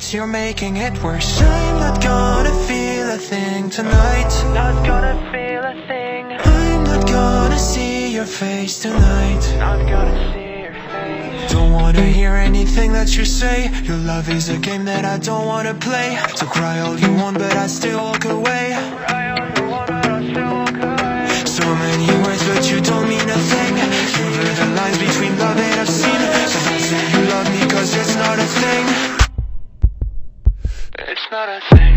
words, you're making it worse. I'm not gonna feel a thing tonight. Not gonna feel a thing. I'm not gonna see your face tonight. Not gonna see your face. Don't wanna hear anything that you say. Your love is a game that I don't wanna play. So cry all you want, but I still walk away. Cry all you want, but I still walk away. So many words, but you don't mean a thing. You blur the lines between love and obscene. So don't say you love me, cause it's not a thing. It's not a thing.